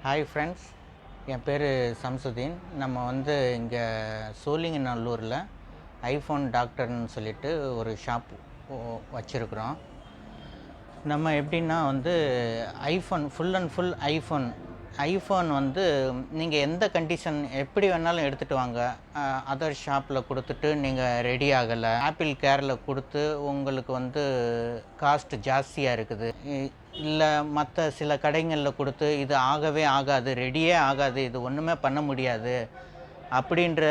Hi friends, என் பேர் சம்சுதீன். நம்ம இங்கே சோழிங்கநல்லூரில் ஐஃபோன் டாக்டர்னு சொல்லிட்டு ஒரு ஷாப் வச்சுருக்குறோம். நம்ம எப்படின்னா iPhone full and full iPhone நீங்கள் எந்த கண்டிஷன் எப்படி வேணாலும் எடுத்துகிட்டு வாங்க. அதர் ஷாப்பில் கொடுத்துட்டு நீங்கள் ரெடி ஆகலை, ஆப்பிள் கேரில் கொடுத்து உங்களுக்கு காஸ்ட் ஜாஸ்தியாக இருக்குது, இல்லை மற்ற சில கடைகளில் கொடுத்து இது ஆகவே ஆகாது, ரெடியே ஆகாது, இது ஒன்றுமே பண்ண முடியாது அப்படின்ற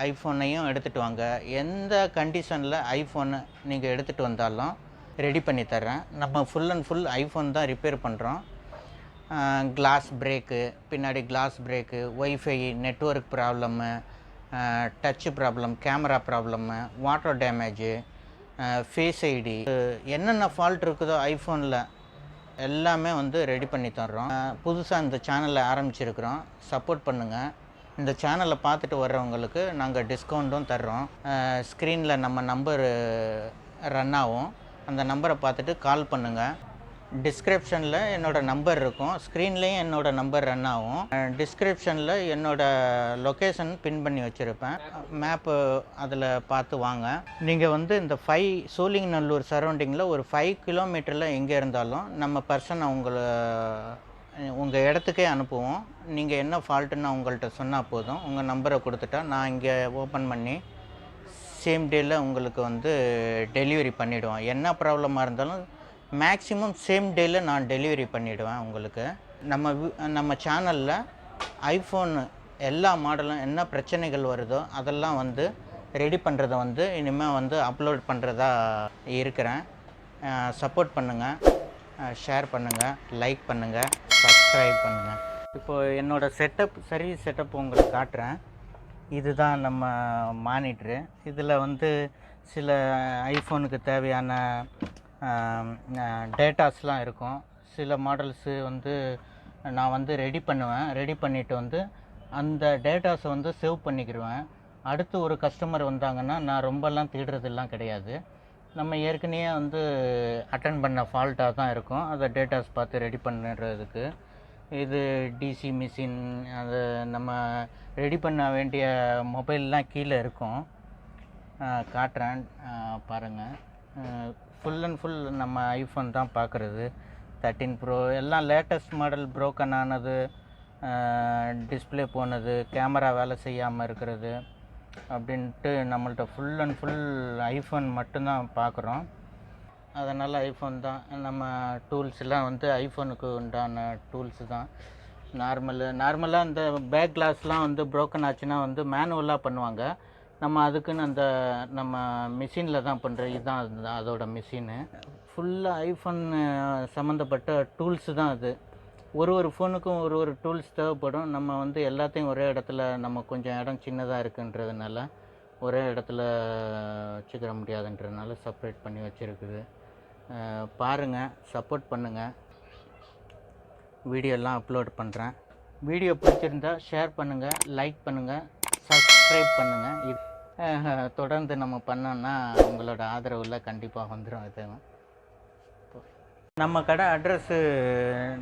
ஐஃபோனையும் எடுத்துகிட்டு வாங்க. எந்த கண்டிஷனில் ஐஃபோனை நீங்கள் எடுத்துகிட்டு வந்தாலும் ரெடி பண்ணி தர்றேன். நம்ம ஃபுல் அண்ட் ஃபுல் ஐஃபோன் தான் ரிப்பேர் பண்ணுறோம். கிளாஸ் பிரேக்கு, பின்னாடி glass break, WiFi network problem, touch problem, camera problem, water damage, face ID, என்னென்ன ஃபால்ட் இருக்குதோ ஐஃபோனில் எல்லாமே ரெடி பண்ணி தர்றோம். புதுசாக இந்த சேனலை ஆரம்பிச்சிருக்கிறோம், சப்போர்ட் பண்ணுங்கள். இந்த சேனலை பார்த்துட்டு வர்றவங்களுக்கு நாங்கள் டிஸ்கவுண்ட்டும் தர்றோம். ஸ்க்ரீனில் நம்ம நம்பர் ரன் ஆகும், அந்த நம்பரை பார்த்துட்டு கால் பண்ணுங்கள். டிஸ்கிரிப்ஷனில் என்னோடய நம்பர் இருக்கும், ஸ்க்ரீன்லேயும் என்னோடய நம்பர் ரன் ஆகும். டிஸ்கிரிப்ஷனில் என்னோடய லொக்கேஷன் பின் பண்ணி வச்சுருப்பேன், மேப்பு அதில் பார்த்து வாங்க. நீங்கள் இந்த சோழிங்கநல்லூர் சரௌண்டிங்கில் ஒரு 5 கிலோமீட்டரில் எங்கே இருந்தாலும் நம்ம பர்சனை உங்கள் இடத்துக்கே அனுப்புவோம். நீங்கள் என்ன ஃபால்ட்டுன்னு உங்கள்கிட்ட சொன்னால் போதும், உங்கள் நம்பரை கொடுத்துட்டா நான் இங்கே ஓப்பன் பண்ணி சேம் டேயில் உங்களுக்கு டெலிவரி பண்ணிவிடுவோம். என்ன ப்ராப்ளமாக இருந்தாலும் மேக்ஸிமம் சேம் டேயில் நான் டெலிவரி பண்ணிவிடுவேன் உங்களுக்கு. நம்ம சேனலில் ஐஃபோன் எல்லா மாடலும் என்ன பிரச்சனைகள் வருதோ அதெல்லாம் ரெடி பண்ணுறதை இனிமேல் அப்லோட் பண்ணுறதா இருக்கிறேன். சப்போர்ட் பண்ணுங்கள், ஷேர் பண்ணுங்கள், லைக் பண்ணுங்கள், சப்ஸ்கிரைப் பண்ணுங்கள். இப்போது என்னோடய சர்வீஸ் செட்டப் உங்களுக்கு காட்டுறேன். இதுதான் நம்ம மானிட்ரு. இதில் சில ஐஃபோனுக்கு தேவையான டேட்டாஸ்லாம் இருக்கும். சில மாடல்ஸு நான் ரெடி பண்ணுவேன். ரெடி பண்ணிவிட்டு அந்த டேட்டாஸை சேவ் பண்ணிக்கிடுவேன். அடுத்து ஒரு கஸ்டமர் வந்தாங்கன்னா நான் ரொம்பலாம் தேடுறதெல்லாம் கிடையாது. நம்ம ஏற்கனவே அட்டன் பண்ண ஃபால்ட்டாக தான் இருக்கும், அதை டேட்டாஸ் பார்த்து ரெடி பண்ணுறதுக்கு. இது டிசி மிஷின், அது நம்ம ரெடி பண்ண வேண்டிய மொபைல்லாம் கீழே இருக்கும், காட்டுறேன் பாருங்கள். ஃபுல் அண்ட் ஃபுல் நம்ம ஐஃபோன் தான் பார்க்குறது. 13 ப்ரோ எல்லாம் லேட்டஸ்ட் மாடல், ப்ரோக்கன் ஆனது, டிஸ்பிளே போனது, கேமரா வேலை செய்யாமல் இருக்கிறது அப்படின்ட்டு நம்மள்ட்ட ஃபுல் அண்ட் ஃபுல் ஐஃபோன் மட்டும்தான் பார்க்குறோம். அதனால் ஐஃபோன் தான் நம்ம டூல்ஸ்லாம் ஐஃபோனுக்கு உண்டான டூல்ஸு தான். நார்மலாக இந்த பேக் கிளாஸ்லாம் ப்ரோக்கன் ஆச்சுன்னா மேனுவலாக பண்ணுவாங்க. நம்ம அதுக்குன்னு நம்ம மிஷினில் தான் பண்ணுறோம். இதுதான் அதோட மிஷினு. ஃபுல்லாக ஐஃபோன் சம்மந்தப்பட்ட டூல்ஸு தான் அது. ஒரு ஃபோனுக்கும் ஒரு டூல்ஸ் தேவைப்படும். நம்ம எல்லாத்தையும் ஒரே இடத்துல, நம்ம கொஞ்சம் இடம் சின்னதாக இருக்குன்றதுனால ஒரே இடத்துல வச்சுக்கிற முடியாதுன்றதுனால செப்பரேட் பண்ணி வச்சுருக்குது. பாருங்கள், சப்போர்ட் பண்ணுங்கள். வீடியோலாம் அப்லோட் பண்ணுறேன். வீடியோ பிடிச்சிருந்தா ஷேர் பண்ணுங்கள், லைக் பண்ணுங்கள், சப்ஸ்கிரைப் பண்ணுங்கள். தொடர்ந்து நம்ம பண்ணோன்னா உங்களோட ஆதரவில் கண்டிப்பாக வந்துடும். இது நம்ம கடை அட்ரஸ்ஸு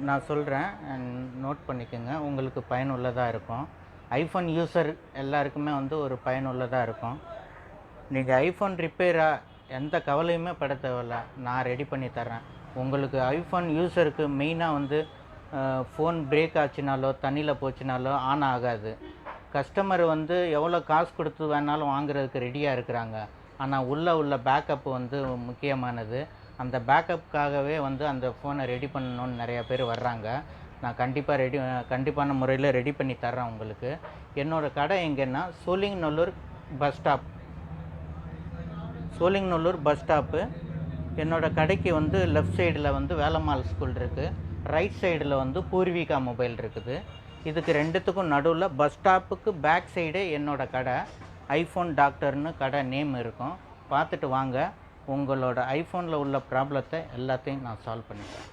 நான் சொல்கிறேன், நோட் பண்ணிக்கோங்க, உங்களுக்கு பயனுள்ளதாக இருக்கும். ஐஃபோன் யூஸர் எல்லாருக்குமே ஒரு பயனுள்ளதாக இருக்கும். நீங்கள் ஐஃபோன் ரிப்பேராக எந்த கவலையுமே பட தேவையில்ல, நான் ரெடி பண்ணி தரேன். உங்களுக்கு ஐஃபோன் யூஸருக்கு மெயினாக ஃபோன் பிரேக் ஆச்சுனாலோ தண்ணியில் போச்சுனாலோ ஆன் ஆகாது. கஸ்டமர் எவ்வளோ காசு கொடுத்து வேணாலும் வாங்குறதுக்கு ரெடியாக இருக்கிறாங்க. ஆனால் உள்ள பேக்கப் முக்கியமானது. அந்த பேக்கப்புக்காகவே அந்த ஃபோனை ரெடி பண்ணணுன்னு நிறையா பேர் வர்றாங்க. நான் கண்டிப்பான முறையில் ரெடி பண்ணி தர்றேன் உங்களுக்கு. என்னோடய கடை எங்கன்னா சோழிங்கநல்லூர் பஸ் ஸ்டாப்பு. என்னோடய கடைக்கு லெஃப்ட் சைடில் வேலம்மாள் ஸ்கூல் இருக்குது, ரைட் சைடில் பூர்விகா மொபைல் இருக்குது. இதுக்கு ரெண்டுத்துக்கும் நடுவில் பஸ் ஸ்டாப்புக்கு பேக் சைடே என்னோடய கடை ஐஃபோன் டாக்டர்னு கடை நேம் இருக்கும். பார்த்துட்டு வாங்க, உங்களோட ஐஃபோனில் உள்ள ப்ராப்ளத்தை எல்லாத்தையும் நான் சால்வ் பண்ணிட்டேன்.